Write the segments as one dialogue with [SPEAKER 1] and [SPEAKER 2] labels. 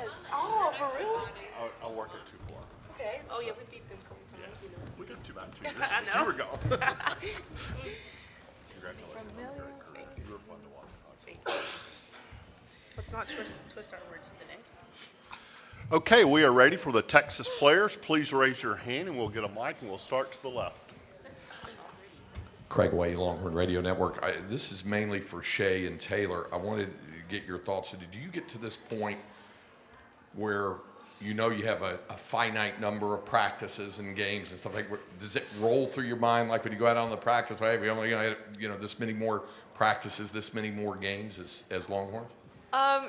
[SPEAKER 1] Yes. Oh, for real?
[SPEAKER 2] I'll work at 2 more.
[SPEAKER 1] Okay. Oh, yeah, we beat them a couple times, you know.
[SPEAKER 2] We got 2 out 2.
[SPEAKER 1] I know.
[SPEAKER 2] You were gone. Congratulations.
[SPEAKER 1] Thank
[SPEAKER 2] You were fun to watch.
[SPEAKER 3] Let's not twist our words today.
[SPEAKER 2] Okay, we are ready for the Texas players. Please raise your hand and we'll get a mic and we'll start to the left.
[SPEAKER 4] Craig Way, Longhorn Radio Network. This is mainly for Shay and Taylor. I wanted to get your thoughts. Do you get to this point where you know you have a finite number of practices and games and stuff like that? Does it roll through your mind like when you go out on the practice, hey, we only got this many more practices, this many more games as Longhorns?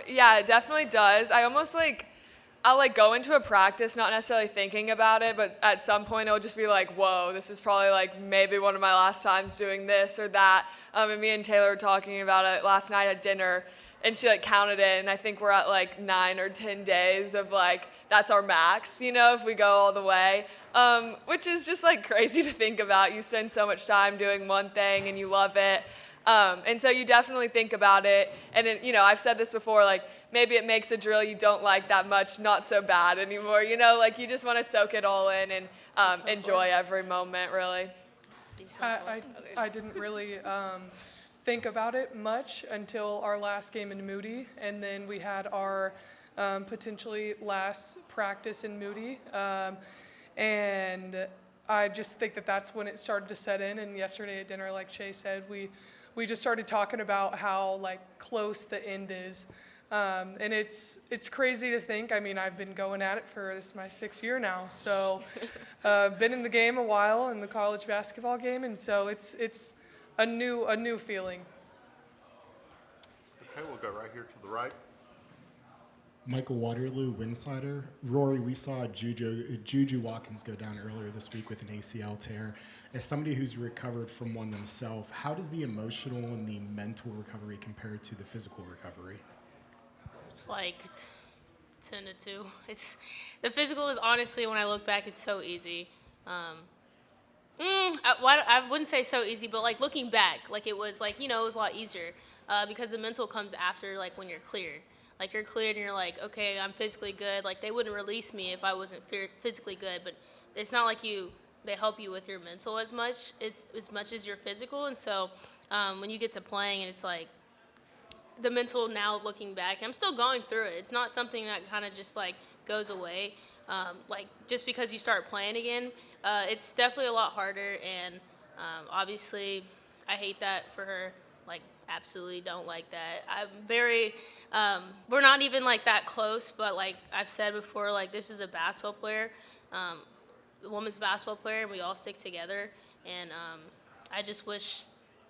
[SPEAKER 5] Yeah, it definitely does. I'll go into a practice not necessarily thinking about it, but at some point it'll just be like, whoa, this is probably maybe one of my last times doing this or that. And me and Taylor were talking about it last night at dinner, and she counted it, and I think we're at 9 or 10 days of that's our max, if we go all the way, which is just crazy to think about. You spend so much time doing one thing and you love it. And so you definitely think about it. And I've said this before, maybe it makes a drill you don't like that much not so bad anymore. You just want to soak it all in and enjoy every moment, really.
[SPEAKER 6] I didn't really think about it much until our last game in Moody, and then we had our potentially last practice in Moody. And I just think that's when it started to set in. And yesterday at dinner, like Shay said, we just started talking about how close the end is. And it's crazy to think. I mean, I've been going at it this is my 6th year now. So been in the game a while, in the college basketball game, and so it's a new feeling.
[SPEAKER 2] Okay, we'll go right here to the right.
[SPEAKER 7] Michael Waterloo, Winsider. Rory, we saw Juju Watkins go down earlier this week with an ACL tear. As somebody who's recovered from one themselves, how does the emotional and the mental recovery compare to the physical recovery?
[SPEAKER 3] It's 10 to 2. The physical is honestly, when I look back, it's so easy. I wouldn't say so easy, but looking back, it was it was a lot easier because the mental comes after when you're cleared. You're cleared and you're okay, I'm physically good. They wouldn't release me if I wasn't physically good, but it's not they help you with your mental as much as your physical. And so when you get to playing and it's the mental, now looking back, I'm still going through it. It's not something that kind of just goes away. Just because you start playing again, it's definitely a lot harder. And obviously I hate that for her. Absolutely don't like that. I'm very, we're not even that close, but I've said before, this is a basketball player, a women's basketball player, and we all stick together. And I just wish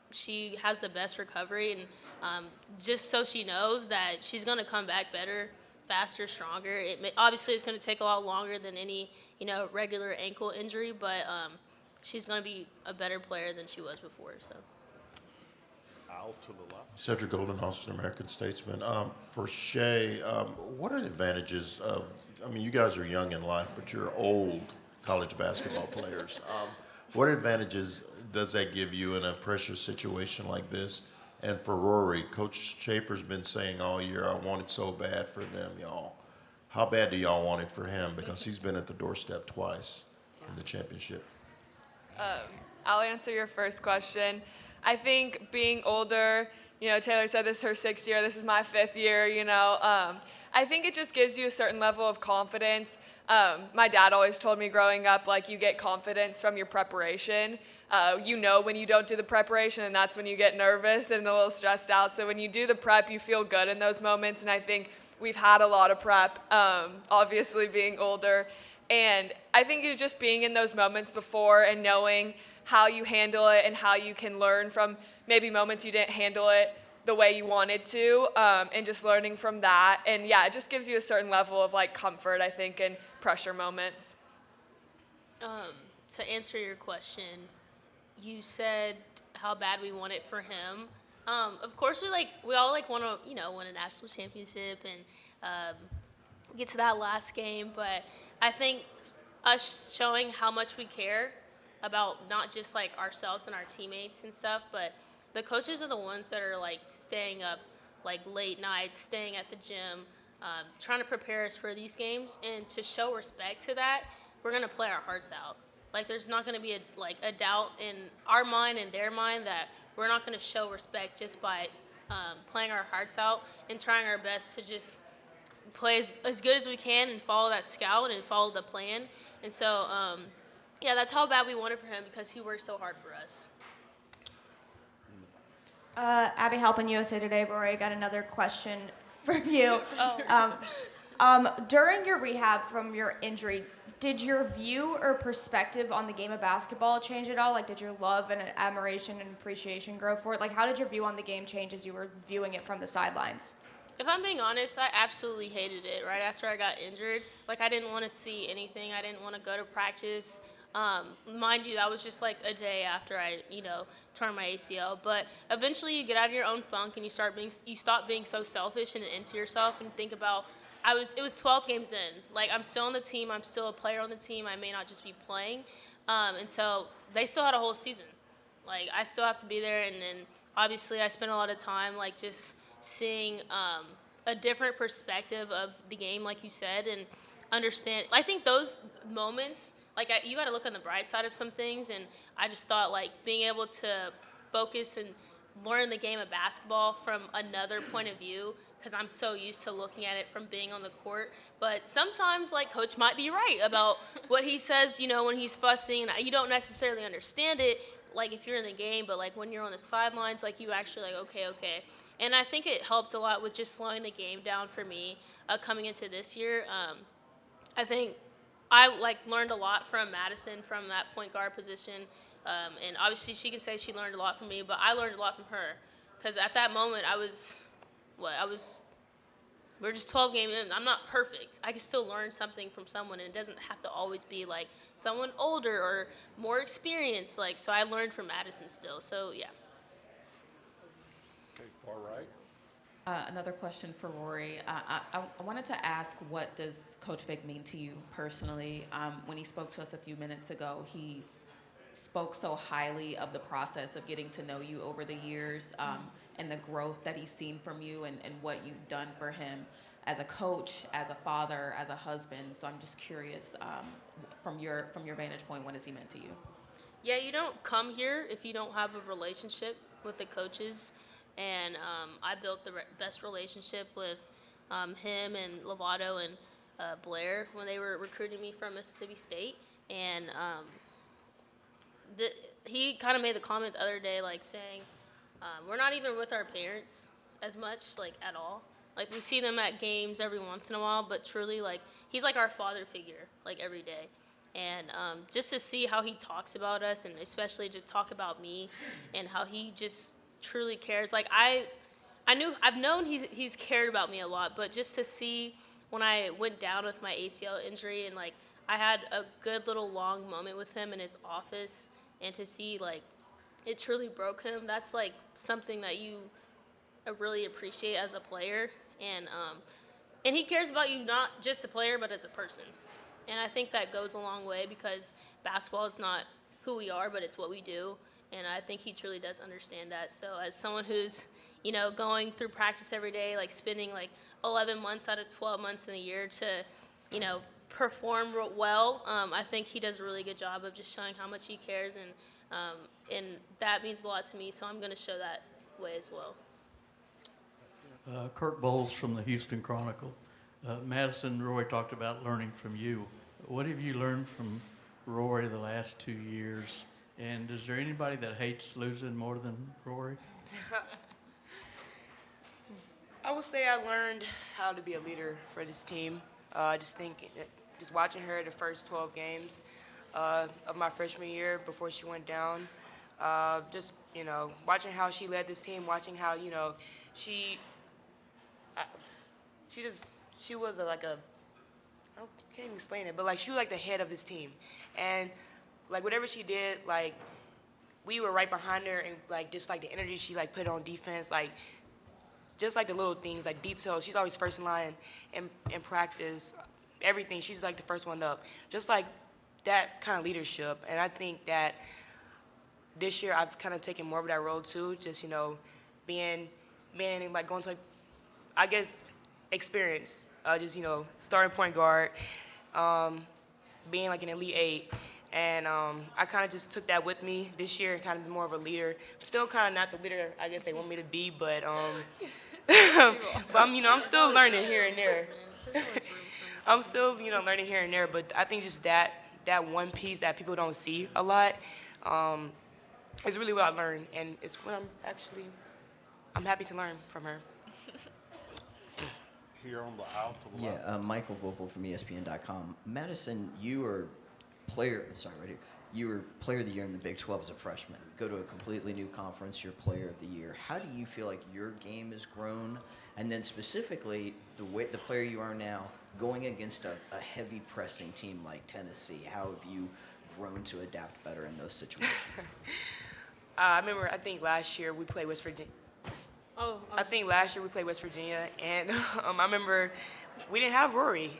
[SPEAKER 3] she has the best recovery, and just so she knows that she's going to come back better, faster, stronger. Obviously it's going to take a lot longer than any, regular ankle injury, but she's going to be a better player than she was before, so.
[SPEAKER 2] Out to the left.
[SPEAKER 8] Cedric Golden, Austin American Statesman. For Shay, what are the advantages of, you guys are young in life, but you're old college basketball players. What advantages does that give you in a pressure situation like this? And for Rory, Coach Schaefer's been saying all year, I want it so bad for them, y'all. How bad do y'all want it for him? Because he's been at the doorstep twice in the championship.
[SPEAKER 5] I'll answer your first question. I think being older, Taylor said this is her 6th year, this is my 5th year, I think it just gives you a certain level of confidence. My dad always told me growing up, you get confidence from your preparation. When you don't do the preparation, and that's when you get nervous and a little stressed out. So when you do the prep, you feel good in those moments, and I think we've had a lot of prep, obviously being older. And I think it's just being in those moments before and knowing how you handle it and how you can learn from maybe moments you didn't handle it the way you wanted to, and just learning from that. And yeah, it just gives you a certain level of comfort, I think, in pressure moments.
[SPEAKER 3] To answer your question, you said how bad we want it for him. Of course, we all want to win a national championship and get to that last game. But I think us showing how much we care about not just ourselves and our teammates and stuff, but the coaches are the ones that are staying up late nights, staying at the gym, trying to prepare us for these games, and to show respect to that, we're going to play our hearts out. Like, there's not going to be a doubt in our mind and their mind that we're not going to show respect just by playing our hearts out and trying our best to just play as good as we can and follow that scout and follow the plan. And so, yeah, that's how bad we want it for him, because he worked so hard for us.
[SPEAKER 9] Abby Halpin, USA Today. Rory, I got another question for you. During your rehab from your injury, did your view or perspective on the game of basketball change at all? Like, did your love and admiration and appreciation grow for it? Like, how did your view on the game change as you were viewing it from the sidelines?
[SPEAKER 3] If I'm being honest, I absolutely hated it right after I got injured. Like, I didn't want to see anything. I didn't want to go to practice. Mind you, that was just like a day after I, tore my ACL. But eventually you get out of your own funk and you stop being so selfish and into yourself and think about, it was 12 games in. Like, I'm still on the team. I'm still a player on the team. I may not just be playing. And so they still had a whole season. Like, I still have to be there. And then obviously I spent a lot of time, like, just seeing a different perspective of the game, like you said, and understand. I think those moments, like, you got to look on the bright side of some things, and I just thought, like, being able to focus and learn the game of basketball from another point of view, because I'm so used to looking at it from being on the court. But sometimes, like, Coach might be right about what he says, when he's fussing, and you don't necessarily understand it, like, if you're in the game, but, like, when you're on the sidelines, like, you actually, like, okay. And I think it helped a lot with just slowing the game down for me coming into this year. I think I, learned a lot from Madison from that point guard position. And obviously she can say she learned a lot from me, but I learned a lot from her. Because at that moment, we're just 12 games in. I'm not perfect. I can still learn something from someone, and it doesn't have to always be, like, someone older or more experienced. Like, so I learned from Madison still. So, yeah.
[SPEAKER 2] Okay, far right.
[SPEAKER 10] Another question for Rory. I wanted to ask, what does Coach Vic mean to you personally? When he spoke to us a few minutes ago, he spoke so highly of the process of getting to know you over the years, and the growth that he's seen from you, and what you've done for him as a coach, as a father, as a husband. So I'm just curious, from your vantage point, what has he meant to you?
[SPEAKER 3] Yeah, you don't come here if you don't have a relationship with the coaches. And I built the best relationship with him and Lovato and Blair when they were recruiting me from Mississippi State. And he kind of made the comment the other day, like, saying, we're not even with our parents as much, like, at all. Like, we see them at games every once in a while, but truly, like, he's like our father figure, like, every day. And just to see how he talks about us, and especially to talk about me, and how he just truly cares. Like, I've known he's cared about me a lot, but just to see when I went down with my ACL injury, and, like, I had a good little long moment with him in his office, and to see, like, it truly broke him, that's, like, something that you really appreciate as a player. And he cares about you not just a player, but as a person. And I think that goes a long way, because basketball is not who we are, but it's what we do. And I think he truly does understand that. So as someone who's, going through practice every day, like, spending, like, 11 months out of 12 months in a year to, perform well, I think he does a really good job of just showing how much he cares. And that means a lot to me, so I'm going to show that way as well.
[SPEAKER 11] Kirk Bowles from the Houston Chronicle. Madison, Roy talked about learning from you. What have you learned from Rory the last 2 years? And is there anybody that hates losing more than Rory?
[SPEAKER 1] I would say I learned how to be a leader for this team. Just watching her the first 12 games of my freshman year before she went down. Watching how she led this team, watching how, she was I can't even explain it, but, like, she was like the head of this team. And, like, whatever she did, like, we were right behind her, and, like, just, like, the energy she, like, put on defense, like, just, like, the little things, like, details. She's always first in line in practice, everything. She's, like, the first one up. Just, like, that kind of leadership. And I think that this year I've kind of taken more of that role, too, just, being, like, going to, I guess, experience. Just starting point guard, being like an Elite Eight. And I kind of just took that with me this year and kind of be more of a leader. Still kind of not the leader I guess they want me to be, but but I'm still learning here and there. I'm still learning here and there, but I think just that one piece that people don't see a lot is really what I learned, and it's what I'm happy to learn from her.
[SPEAKER 2] Here on the aisle to the left.
[SPEAKER 12] Yeah, Michael Vopel from ESPN.com. Madison, you were player of the year in the Big 12 as a freshman. Go to a completely new conference, you're player of the year. How do you feel like your game has grown? And then specifically, the player you are now, going against a heavy pressing team like Tennessee, how have you grown to adapt better in those situations?
[SPEAKER 1] I think last year we played West Virginia. I think last year we played West Virginia, and I remember we didn't have Rori.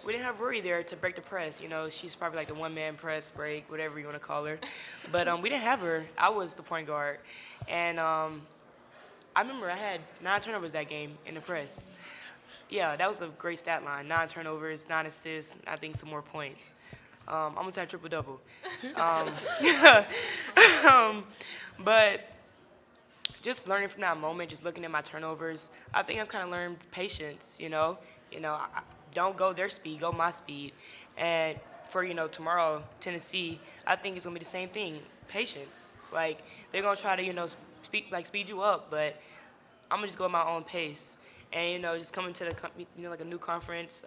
[SPEAKER 1] We didn't have Rori there to break the press. She's probably like the one-man press break, whatever you want to call her. But we didn't have her. I was the point guard. And I remember I had 9 turnovers that game in the press. Yeah, that was a great stat line. 9 turnovers, 9 assists, I think some more points. Almost had a triple-double. But just learning from that moment, just looking at my turnovers, I think I've kind of learned patience, don't go their speed, go my speed. And for, tomorrow, Tennessee, I think it's going to be the same thing, patience. Like, they're going to try to, speed you up, but I'm going to just go at my own pace. And, just coming to the, like a new conference,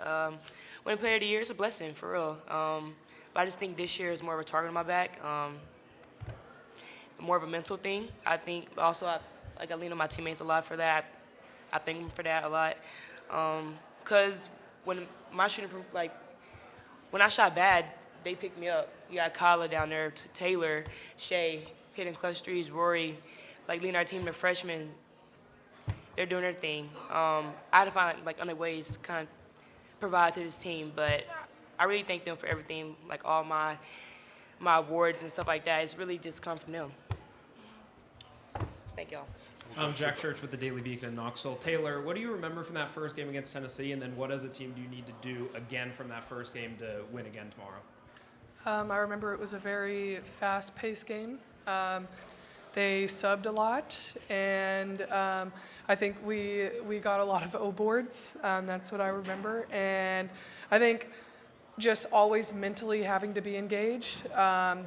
[SPEAKER 1] winning player of the year is a blessing, for real. But I just think this year is more of a target on my back, more of a mental thing. I think also, I lean on my teammates a lot for that. I thank them for that a lot. Because when my shooting, when I shot bad, they picked me up. You got Holle down there, Taylor, Shay, hitting clutch threes, Rori, leading our team, the freshmen. They're doing their thing. I had to find other ways to kind of provide to this team, but I really thank them for everything, all my awards and stuff like that. It's really just come from them. Thank y'all.
[SPEAKER 13] I'm Jack Church with the Daily Beacon in Knoxville. Taylor, what do you remember from that first game against Tennessee, and then what as a team do you need to do again from that first game to win again tomorrow?
[SPEAKER 6] I remember it was a very fast-paced game. They subbed a lot, and I think we got a lot of O boards. That's what I remember. And I think just always mentally having to be engaged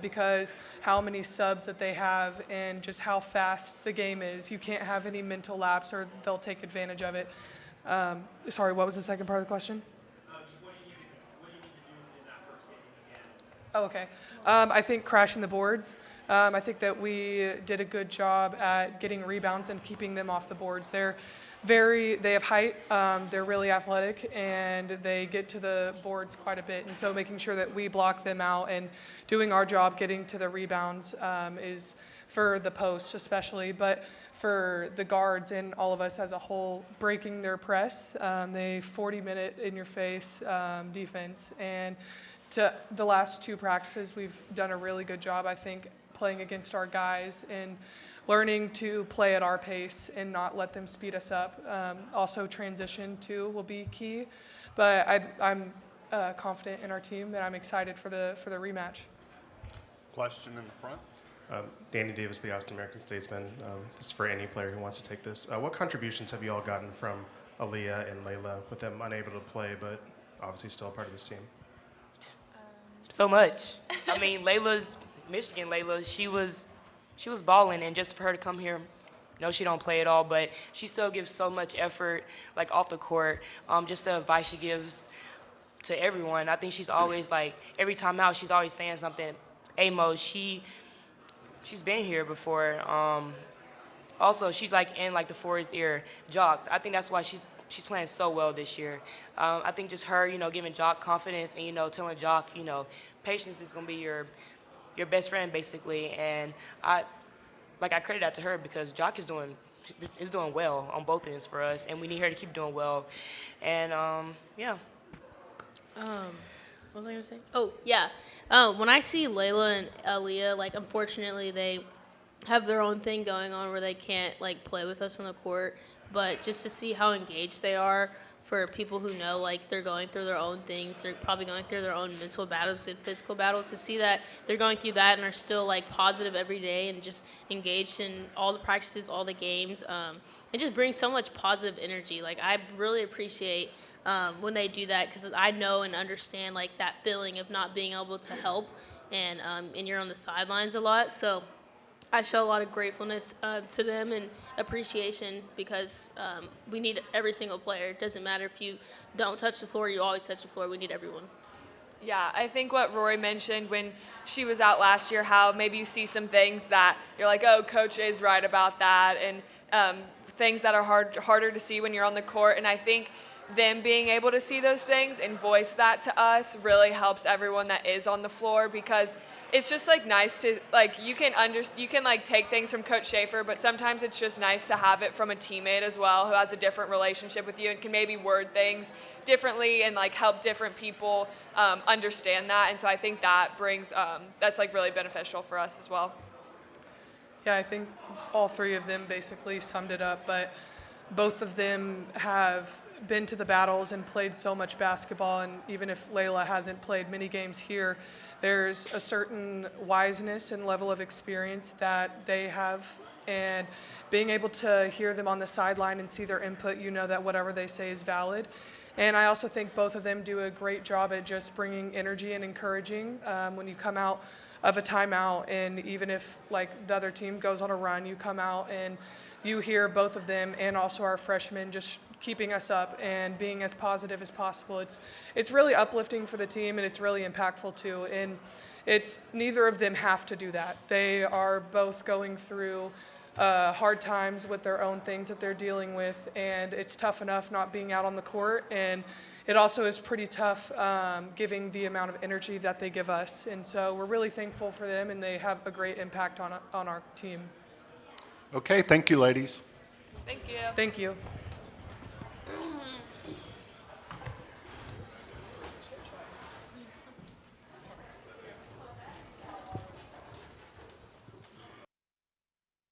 [SPEAKER 6] because how many subs that they have and just how fast the game is. You can't have any mental lapse or they'll take advantage of it. Sorry, what was the second part of the question?
[SPEAKER 13] Just what do you need to do in that first game again?
[SPEAKER 6] Oh, okay. I think crashing the boards. I think that we did a good job at getting rebounds and keeping them off the boards. They have height, they're really athletic, and they get to the boards quite a bit. And so making sure that we block them out and doing our job getting to the rebounds is for the post especially, but for the guards and all of us as a whole, breaking their press. They 40-minute in-your-face defense. And to the last 2 practices, we've done a really good job, I think, playing against our guys and learning to play at our pace and not let them speed us up. Also, transition too will be key. But I'm confident in our team that I'm excited for the rematch.
[SPEAKER 2] Question in the front.
[SPEAKER 14] Danny Davis, the Austin American Statesman. This is for any player who wants to take this. What contributions have you all gotten from Aaliyah and Layla with them unable to play, but obviously still a part of this team?
[SPEAKER 1] So much. Layla's Michigan. Layla, she was balling, and just for her to come here, no, she don't play at all, but she still gives so much effort, off the court. Just the advice she gives to everyone. I think she's always every time out, she's always saying something. Amos, she's been here before. Also, she's in the Forest ear, Jocks. I think that's why she's playing so well this year. I think just her, giving Jock confidence and telling Jock, patience is gonna be your best friend basically. And I credit that to her because Jock is doing well on both ends for us, and we need her to keep doing well. And yeah.
[SPEAKER 3] What was I gonna say? Oh yeah. When I see Layla and Aaliyah, unfortunately they have their own thing going on where they can't play with us on the court. but just to see how engaged they are for people who know like they're going through their own things, they're probably going through their own mental battles and physical battles, to see that they're going through that and are still like positive every day and just engaged in all the practices, all the games. It just brings so much positive energy. Like I really appreciate when they do that, because I know and understand like that feeling of not being able to help, and you're on the sidelines a lot. So I show a lot of gratefulness to them and appreciation, because we need every single player. It doesn't matter if you don't touch the floor, you always touch the floor. We need everyone.
[SPEAKER 5] Yeah, I think what Rori mentioned when she was out last year, how maybe you see some things that you're like, oh, Coach is right about that, and things that are harder to see when you're on the court. And I think them being able to see those things and voice that to us really helps everyone that is on the floor, because it's just like nice to like you can like take things from Coach Schaefer, but sometimes it's just nice to have it from a teammate as well who has a different relationship with you and can maybe word things differently and like help different people understand that. And so I think that brings that's like really beneficial for us as well.
[SPEAKER 6] Yeah, I think all three of them basically summed it up, but both of them have been to the battles and played so much basketball, and even if Layla hasn't played many games here, there's a certain wiseness and level of experience that they have, and being able to hear them on the sideline and see their input, you know that whatever they say is valid. And I also think both of them do a great job at just bringing energy and encouraging when you come out of a timeout, and even if like the other team goes on a run, you come out and you hear both of them and also our freshmen just keeping us up and being as positive as possible. It's really uplifting for the team, and it's really impactful too. And it's neither of them have to do that. They are both going through hard times with their own things that they're dealing with, and it's tough enough not being out on the court, and it also is pretty tough giving the amount of energy that they give us. And so we're really thankful for them, and they have a great impact on our team.
[SPEAKER 2] Okay, thank you, ladies.
[SPEAKER 5] Thank you.
[SPEAKER 6] Thank you.